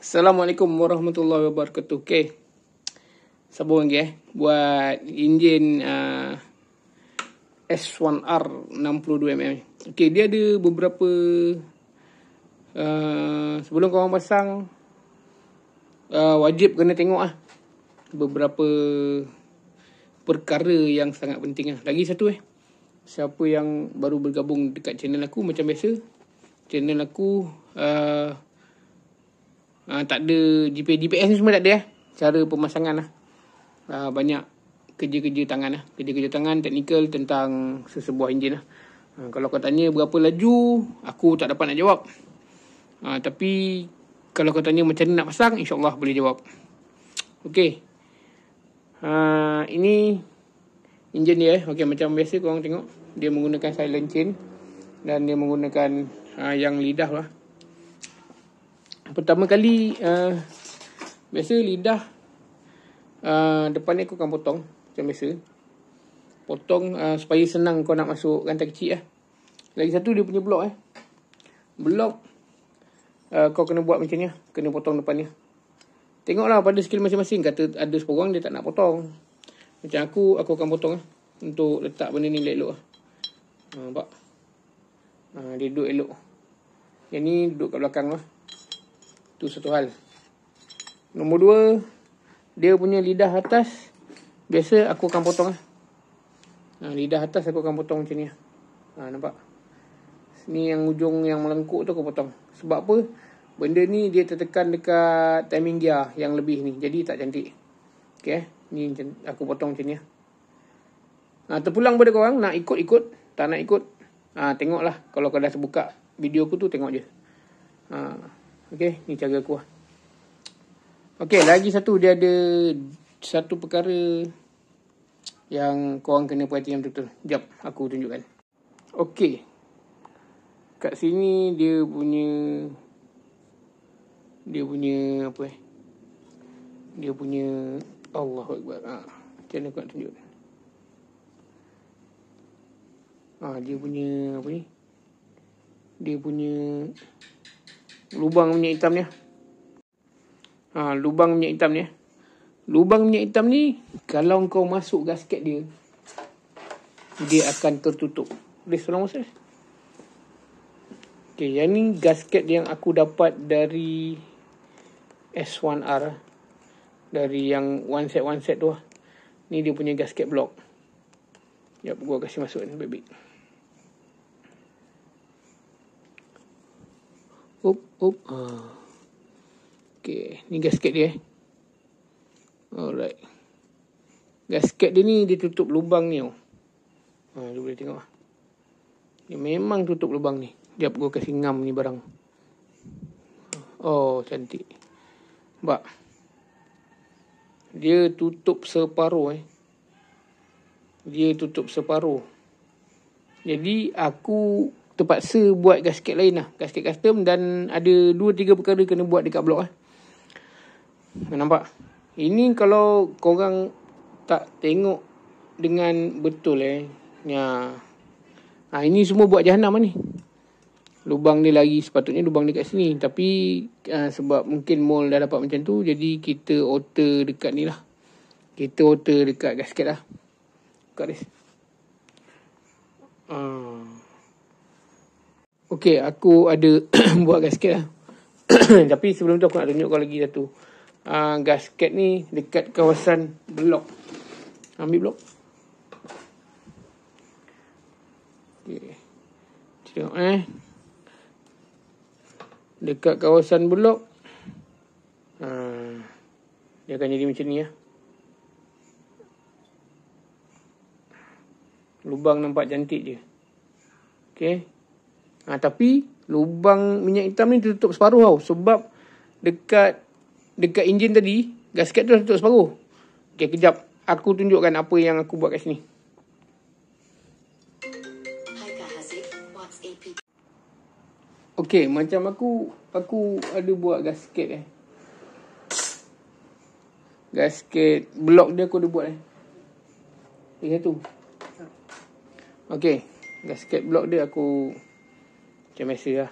Assalamualaikum warahmatullahi wabarakatuh. Okay, sambung lagi buat enjin S1R 62mm. Okay, dia ada beberapa sebelum korang pasang wajib kena tengok beberapa perkara yang sangat penting Lagi satu siapa yang baru bergabung dekat channel aku, macam biasa channel aku tak ada GPS ni semua tak ada cara pemasangan banyak kerja-kerja tangan teknikal tentang sesebuah enjin kalau kau tanya berapa laju, aku tak dapat nak jawab. Tapi kalau kau tanya macam mana nak pasang, insyaAllah boleh jawab. Okey, ini enjin dia Okey, macam biasa korang tengok, dia menggunakan silent chain dan dia menggunakan yang lidah lah. Pertama kali biasa lidah depan ni aku akan potong macam biasa. Potong supaya senang kau nak masuk rantai kecil Lagi satu dia punya blok Blok kau kena buat macam ni kena potong depan ni. Tengoklah pada skill masing-masing. Kata ada seorang dia tak nak potong. Macam aku akan potong untuk letak benda ni elok. Nampak? Dia duduk elok. Yang ni duduk kat belakang lah. Tu satu hal. Nombor dua, dia punya lidah atas biasa aku akan potong lidah atas aku akan potong macam ni nampak? Ni yang ujung yang melengkuk tu aku potong. Sebab apa? Benda ni dia tertekan dekat timing gear yang lebih ni, jadi tak cantik. Okay, ni aku potong macam ni terpulang pada korang nak ikut, tak nak ikut tengoklah. Kalau kau dah buka video aku tu, tengok je. Okay, ni cara aku Okay, lagi satu, dia ada satu perkara yang korang kena perhatikan betul-betul. Sekejap, aku tunjukkan. Okay, kat sini dia punya apa dia punya Allahu Akbar. Macam mana aku nak tunjuk? Dia punya apa ni? Dia punya lubang minyak hitam ni. Lubang minyak hitam ni. Lubang minyak hitam ni kalau kau masuk gasket dia, dia akan tertutup. Boleh tolong masuk? Okay, yang ni gasket yang aku dapat dari S1R, dari yang one set tu Ni dia punya gasket block. Sekejap, gua kasih masuk ni baik-baik. Okay, ni gasket dia Alright. Gasket dia ni dia tutup lubang ni dia boleh tengok dia memang tutup lubang ni. Sekejap, gua kasih ngam ni barang. Cantik. Nampak? Dia tutup separuh Dia tutup separuh. Jadi aku terpaksa buat gasket lain gasket custom, dan ada 2-3 perkara kena buat dekat blok Nampak? Ini kalau korang tak tengok dengan betul ini semua buat jahanam ni. Lubang dia lagi, sepatutnya lubang dia kat sini, tapi sebab mungkin mold dah dapat macam tu, jadi kita alter dekat ni lah. Kita alter dekat gasket Buka dia. Okay, aku ada buat gasket tapi sebelum tu aku nak tunjuk kau lagi satu. Gasket ni dekat kawasan blok. Ambil blok. Okay, tengok dekat kawasan blok dia akan jadi macam ni Lubang nampak cantik je. Okay, tapi lubang minyak hitam ni tutup separuh sebab dekat enjin tadi gasket tu tutup separuh. Okay, kejap aku tunjukkan apa yang aku buat kat sini. Okay, macam aku ada buat gasket gasket blok dia aku ada buat satu. Okay, gasket blok dia aku macam biasa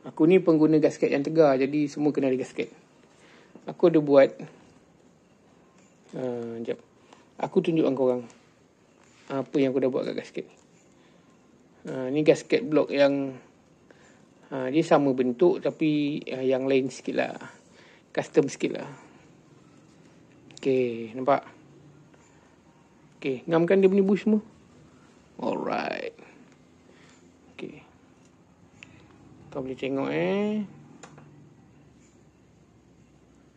Aku ni pengguna gasket yang tegar, jadi semua kena ada gasket. Aku ada buat sekejap. Aku tunjukkan korang apa yang aku dah buat kat gasket ni. Ni gasket blok yang dia sama bentuk tapi yang lain sikit lah, custom sikit lah. Okay, nampak? Okay, ngamkan dia punya bush semua. Alright. Okay, kau boleh tengok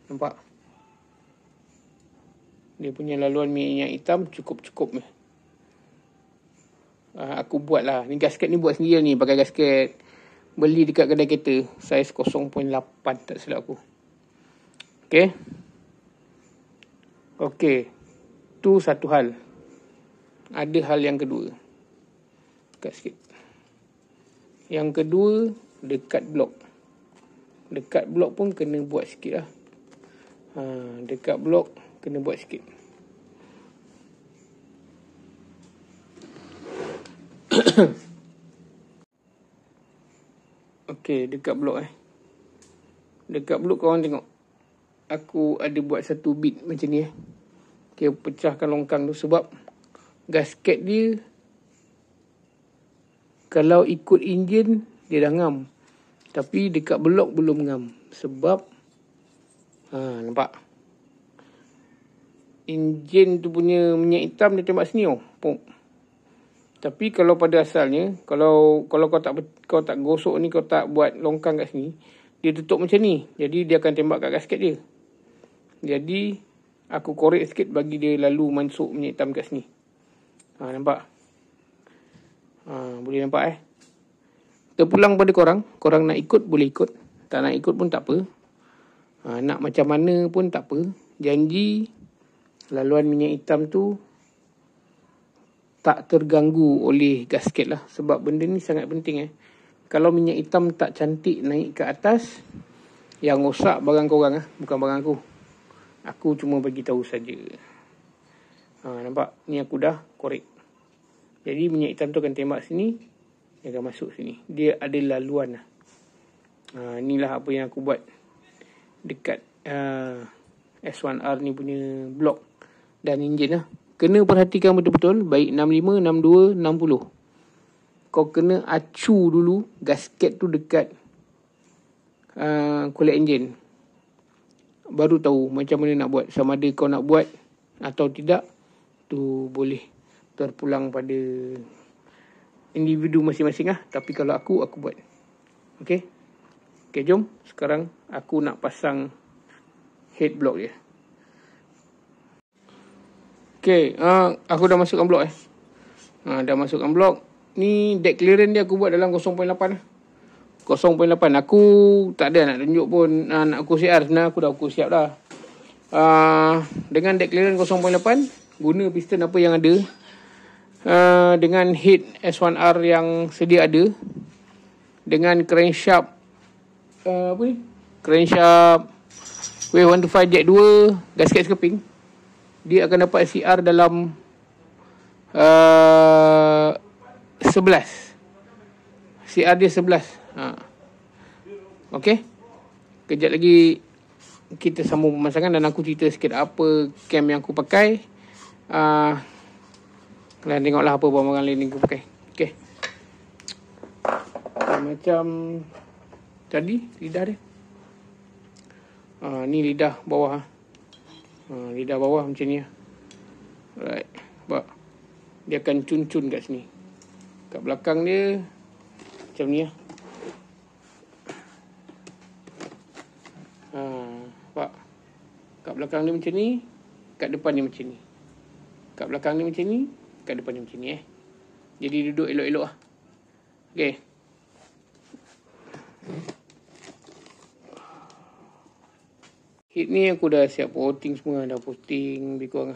nampak? Dia punya laluan minyak hitam cukup-cukup. Aku buat lah. Ni gasket ni buat sendiri ni. Pakai gasket beli dekat kedai kereta. Saiz 0.8 tak silap aku. Okay. Okay. Tu satu hal. Ada hal yang kedua. Dekat sikit. Yang kedua, dekat blok. Dekat blok pun kena buat sikit lah. Dekat blok kena buat sikit. Okey, dekat blok Dekat blok korang tengok. Aku ada buat satu bit macam ni Okey, pecahkan longkang tu sebab gasket dia kalau ikut enjin dia dah ngam. Tapi dekat blok belum ngam. Sebab nampak? Enjin tu punya minyak hitam dia tembak sini pump. Tapi kalau pada asalnya, kalau kau tak gosok ni, kau tak buat longkang kat sini, dia tutup macam ni. Jadi dia akan tembak kat gasket dia. Jadi aku korek sikit bagi dia lalu masuk minyak hitam kat sini. Nampak? Boleh nampak Terpulang pada korang. Korang nak ikut boleh ikut. Tak nak ikut pun tak apa. Nak macam mana pun tak apa. Janji laluan minyak hitam tu tak terganggu oleh gasket lah. Sebab benda ni sangat penting Kalau minyak hitam tak cantik naik ke atas, yang rosak barang korang bukan barang aku. Aku cuma bagi tahu saja. Nampak? Ni aku dah korek. Jadi minyak hitam tu akan tembak sini, dia akan masuk sini. Dia ada laluan inilah apa yang aku buat dekat S1R ni punya blok dan enjin Kena perhatikan betul-betul. Baik 65, 62, 60. Kau kena acu dulu gasket tu dekat kulit enjin. Baru tahu macam mana nak buat. Sama ada kau nak buat atau tidak, tu boleh terpulang pada individu masing-masing Tapi kalau aku buat. Okay, jom. Sekarang aku nak pasang head block dia. Okay, aku dah masukkan blok dah masukkan blok. Ni deck clearance dia aku buat dalam 0.8 0.8. Aku tak ada nak tunjuk pun nak ukur CR. Sebenarnya aku dah ukur siap dah. Dengan deck clearance 0.8, guna piston apa yang ada, dengan head S1R yang sedia ada, dengan crankshaft crankshaft W125 Jack 2 gasket skirping, dia akan dapat CR dalam 11. CR dia 11. Okey. Kejap lagi kita sambung pemasangan dan aku cerita sikit apa cam yang aku pakai. Kalian tengoklah apa barang lain yang aku pakai. Okey. Macam tadi lidah dia. Ni lidah bawah. Lidah bawah macam ni Right. Nampak? Dia akan cun-cun kat sini. Kat belakang dia macam ni nampak? Kat belakang dia macam ni, kat depan dia macam ni. Kat belakang dia macam ni, kat depan dia macam ni Jadi duduk elok-elok Okay. Heat ni aku dah siap porting semua. Dah porting lebih kurang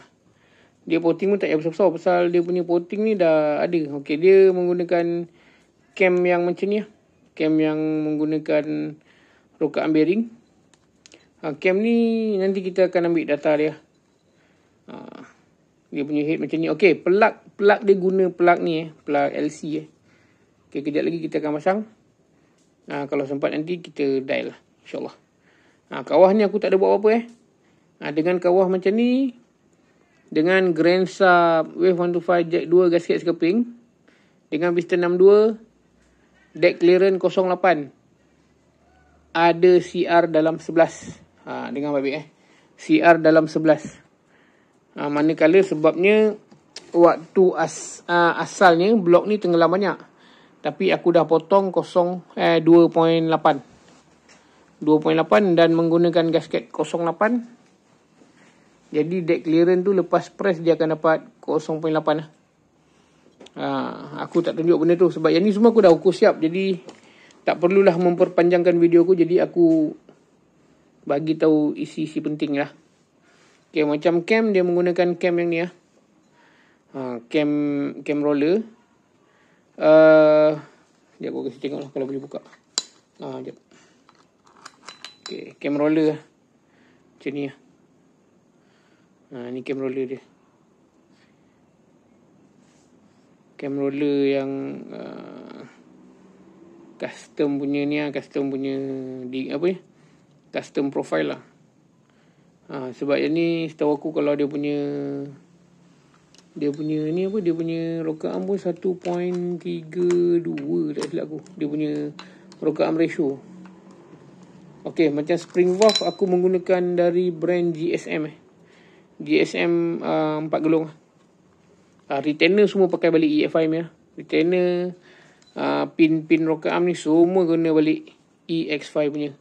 Dia porting pun tak payah besar-besar. Pasal dia punya porting ni dah ada. Okay, dia menggunakan cam yang macam ni Cam yang menggunakan rokaan bearing. Cam ni nanti kita akan ambil data dia. Dia punya head macam ni. Okay, plug dia guna plug ni plug LC Okay, kejap lagi kita akan pasang. Kalau sempat nanti kita dial lah, InsyaAllah. Kawah ni aku tak ada buat apa-apa dengan kawah macam ni, dengan Grand Sub Wave 125 Jack 2 gasket sekeping, dengan piston 62, deck clearance 08, ada CR dalam 11. Dengar baik CR dalam 11. Manakala sebabnya waktu asalnya blok ni tenggelam banyak, tapi aku dah potong 2.8 dan menggunakan gasket 08. Jadi deck clearance tu lepas press dia akan dapat 0.8 aku tak tunjuk benda tu sebab yang ni semua aku dah ukur siap, jadi tak perlulah memperpanjangkan video aku. Jadi aku bagi tahu isi-isi penting lah. Okay, macam cam dia menggunakan cam yang ni cam roller. Sekejap aku kasi tengok lah kalau boleh buka. Sekejap. Okay, cam roller macam ni ni cam roller dia. Cam roller yang custom punya ni custom punya custom profile lah. Sebab yang ni setahu aku kalau dia punya rocker arm pun 1.32 tak silap aku. Dia punya rocker arm ratio. Okey, macam spring valve aku menggunakan dari brand GSM GSM 4 gelung. Retainer semua pakai balik EFI ni. Retainer, pin rocker arm ni semua guna balik EX5 punya.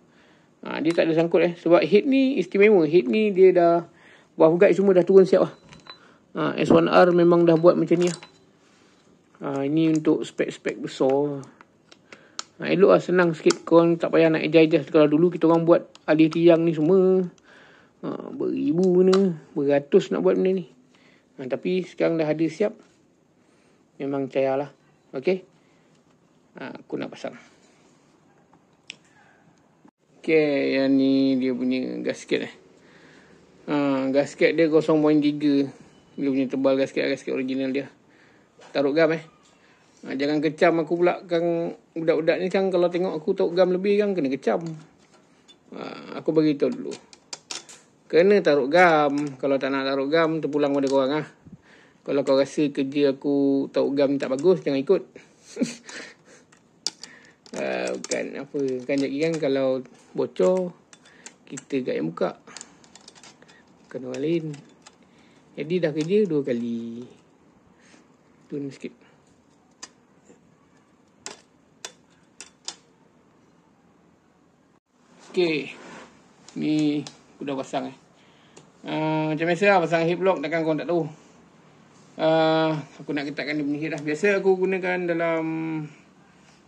Dia tak ada sangkut sebab head ni istimewa. Head ni dia dah valve guide semua dah turun siap S1R memang dah buat macam ni ini untuk spek-spek besar. Elok senang sikit. Korang tak payah nak adjust. Kalau dulu kita orang buat alih tiang ni semua beribu ni, beratus nak buat benda ni. Tapi sekarang dah ada siap, memang cair lah. Okay, aku nak pasang. Okay, yang ni dia punya gasket gasket dia 0.3. Dia punya tebal gasket original dia. Taruh gam jangan kecam aku pula kan. Budak-budak ni kan kalau tengok aku taruh gam lebih kan kena kecam. Aku bagi tahu dulu, kena taruh gam. Kalau tak nak taruh gam, terpulang pada korang Kalau kau rasa kerja aku taruh gam tak bagus, jangan ikut. Bukan apa. Kan jadi kan kalau bocor, kita kat yang buka, bukan orang lain. Jadi dah kerja 2 kali. Tun sikit. Okay, ni aku dah pasang macam biasa pasang head block. Takkan korang tak tahu. Aku nak ketatkan dia punya head lah. Biasa aku gunakan dalam,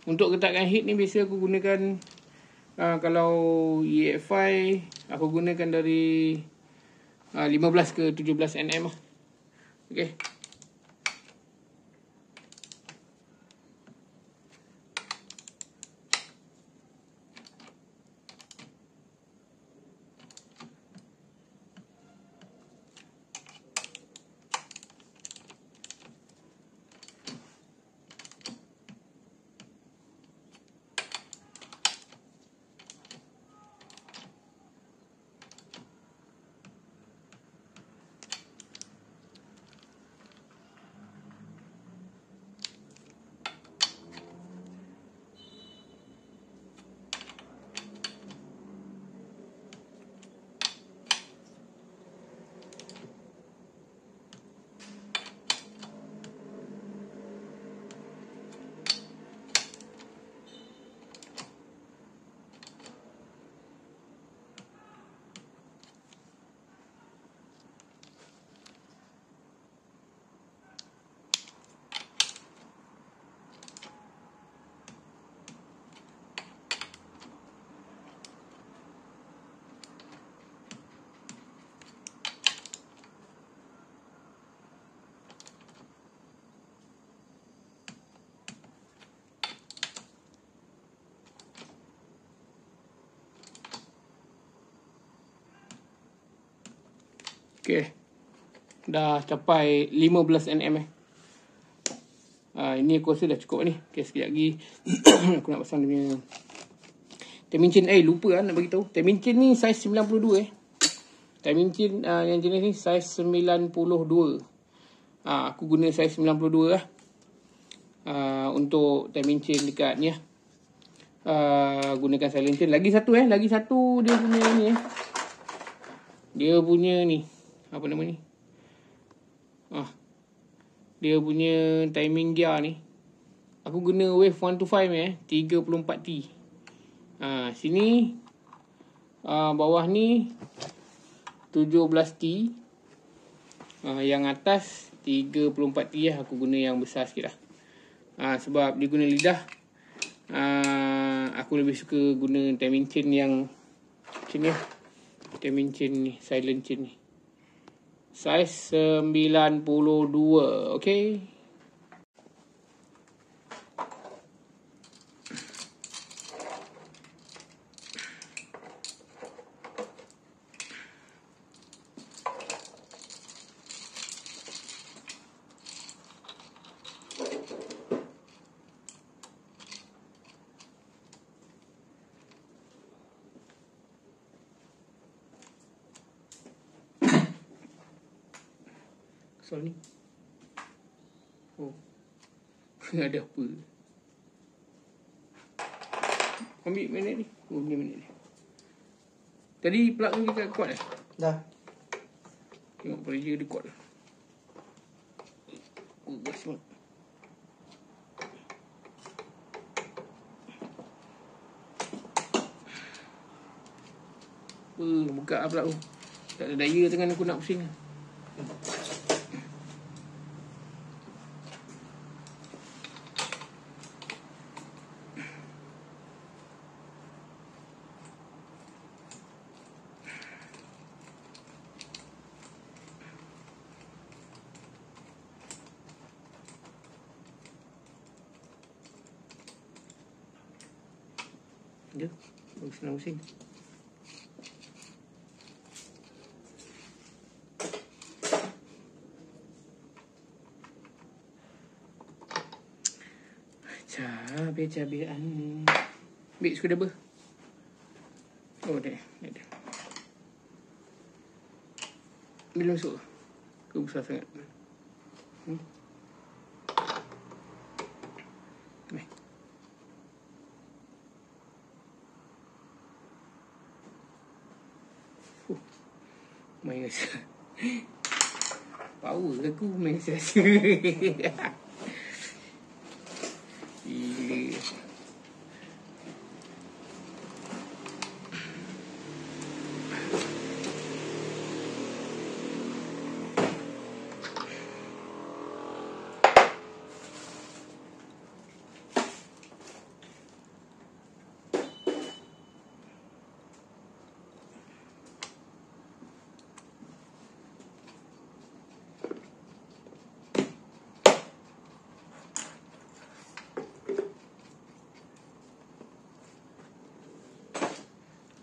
untuk ketatkan head ni biasa aku gunakan kalau EFI aku gunakan dari 15 ke 17 nm Okay. Okay, dah capai 15 nm Ini aku rasa dah cukup ni. Okay, sekejap lagi aku nak pasang dia punya Temincin lupa nak bagi tahu. Temincin ni saiz 92 Temincin yang jenis ni saiz 92. Aku guna saiz 92 lah. Untuk Temincin dekat ni gunakan silencer. Lagi satu dia punya ni Dia punya ni apa nama ni? Dia punya timing gear ni. Aku guna wave 125 34T. Sini bawah ni 17T. Yang atas 34T lah. Aku guna yang besar sikit lah. Sebab dia guna lidah, aku lebih suka guna Temincin yang macam ni lah. Temincin ni, silencer ni saiz 92. Okay. Soal ni. Ada apa? Ambil minit ni. Ni minit ni. Tadi plug ni kita kuat Dah. Tengok pressure dia kuat bas banget. Buka lah plug tu. Tak ada daya tangan aku nak pusing. Dia senang pusing. Cabai-cabean. Ambil screwdriver. Dah. Ambil masuk. Ke besar sangat. Main rasa. Power aku main rasa. Gila.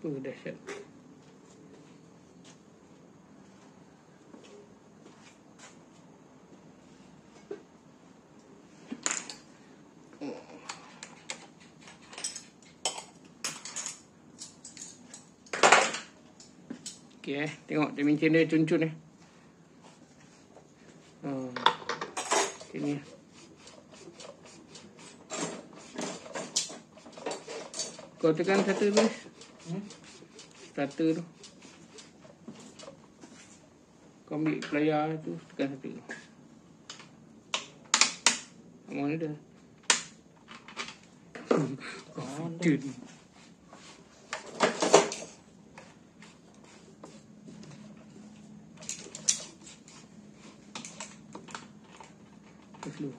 Dahsyat. Okey tengok Temincin dia cun-cun ini. Kau tekan satu tu. Starter tu. Kau ambil pelayar tu, tekan satu. Mana dah? Confident. Slow.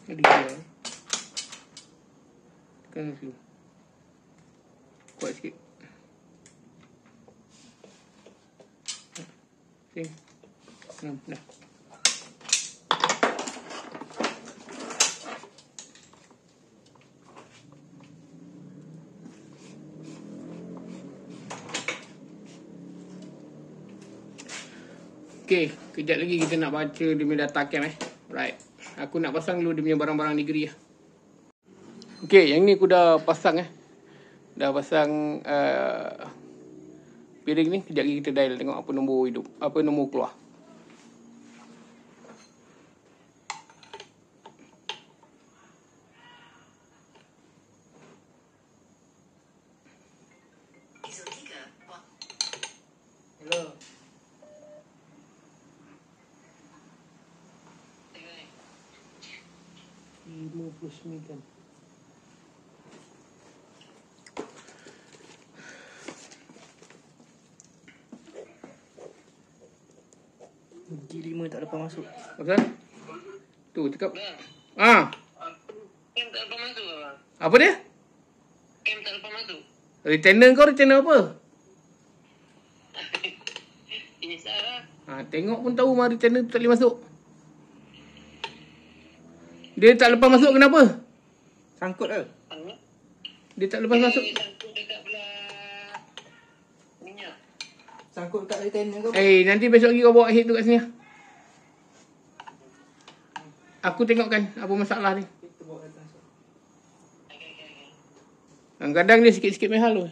Ada dia. Tekan dulu. Kuat sikit. Okay. Dah. Okay, kejap lagi kita nak baca dia punya data cam Right. Aku nak pasang dulu dia punya barang-barang negeri Okay, yang ni aku dah pasang Dah pasang piring ni. Kejap lagi kita dial tengok apa nombor hidup, apa nombor keluar. Hello. RM59. G5 tak dapat masuk. Apa? Tu cakap. Ah. Kem tak dapat masuk abang. Apa dia? Kem tak dapat masuk. Retainer kau retainer apa? Ini salah. Tengok pun tahu mah retainer tu tak boleh masuk. Dia tak lepas masuk kenapa? Sangkut ke? Dia tak lepas masuk. Sangkut dekat belah minyak. Sangkut kat retainer ke? Nanti besok lagi kau bawa head tu kat sini. Aku tengokkan apa masalah ni. Kita bawa datang masuk. Kadang-kadang dia sikit-sikit mahal tu.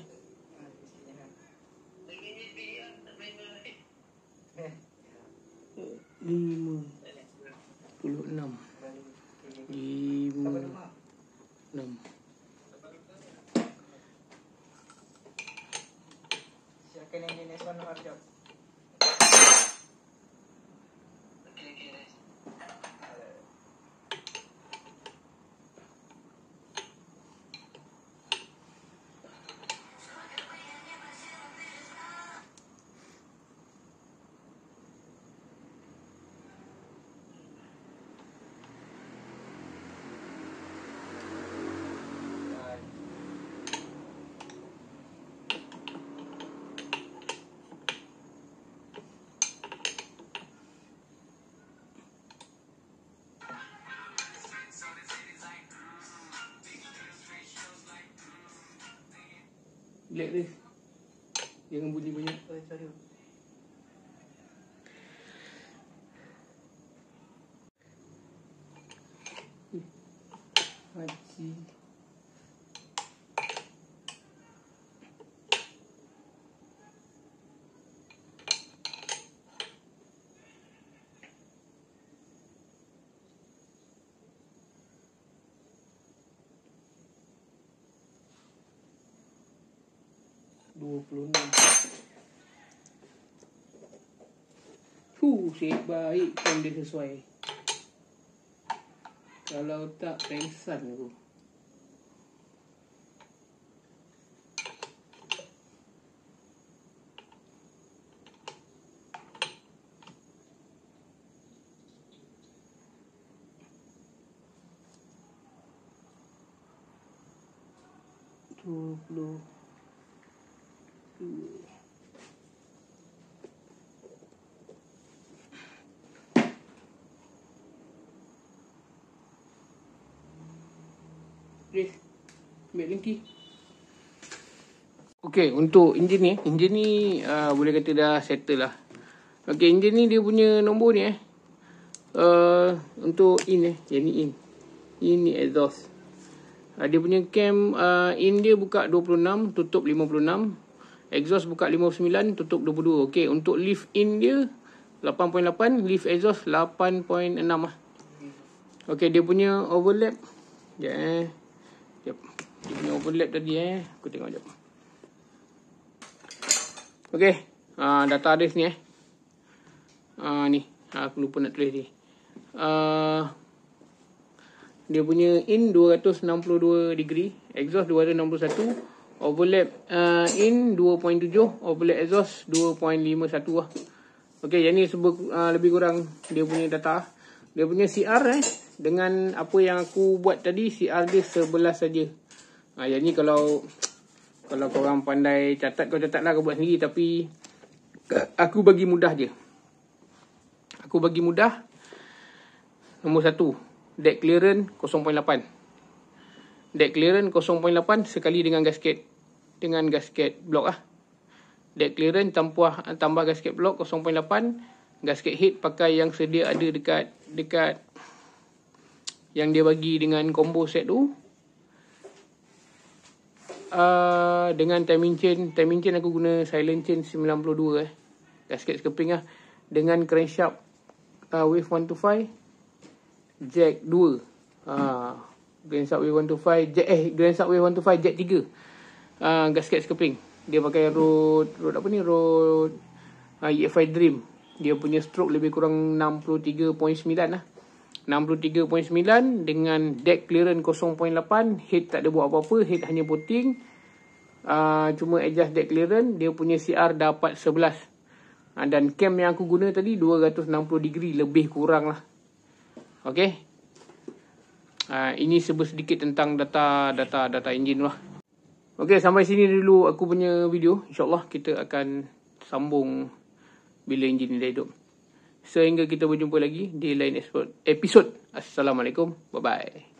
56. 6. Silakan yang jenis warna hijau. Black dia. Jangan bunyi banyak. Sorry. Haji. Shape baik kan dia sesuai. Kalau tak pengsan aku. Ambil lengki. Okey, untuk enjin ni boleh kata dah settle lah. Okey, enjin ni dia punya nombor ni untuk in yang ni in. Ini exhaust. Dia punya cam in dia buka 26, tutup 56. Exhaust buka 59, tutup 22. Okey, untuk lift in dia 8.8, lift exhaust 8.6 lah. Okey, dia punya overlap. Sekejap Dia punya overlap tadi aku tengok jap. Okey, data disk ni ni. Aku lupa nak tulis ni. Dia punya in 262 degree, exhaust 261, overlap in 2.7, overlap exhaust 2.51 lah. Okey, yang ni lebih kurang dia punya data. Dia punya CR dengan apa yang aku buat tadi, CR dia 11 saja. Yang ni kalau korang pandai catat, kau catat lah, kau buat sendiri. Tapi aku bagi mudah je. Aku bagi mudah. Nombor 1, deck clearance 0.8. Deck clearance 0.8 sekali dengan gasket. Dengan gasket blok lah. Deck clearance tambah gasket blok 0.8. gasket head pakai yang sedia ada dekat yang dia bagi dengan combo set tu. Dengan timing chain aku guna silent chain 92 gasket skirping lah, dengan crankshaft wave 125 jack 2, crankshaft wave 125 crankshaft wave 125 jack 3, gasket skirping. Dia pakai road EFI Dream. Dia punya stroke lebih kurang 63.9 lah, 63.9 dengan deck clearance 0.8. Head tak ada buat apa-apa, head hanya puting, cuma adjust deck clearance. Dia punya CR dapat 11, dan cam yang aku guna tadi 260 degree lebih kurang lah. Okay, ini sedikit tentang data engine lah. Okay, sampai sini dulu aku punya video. InsyaAllah kita akan sambung bila enjin ni dah hidup. Sehingga kita berjumpa lagi di lain episod. Assalamualaikum. Bye-bye.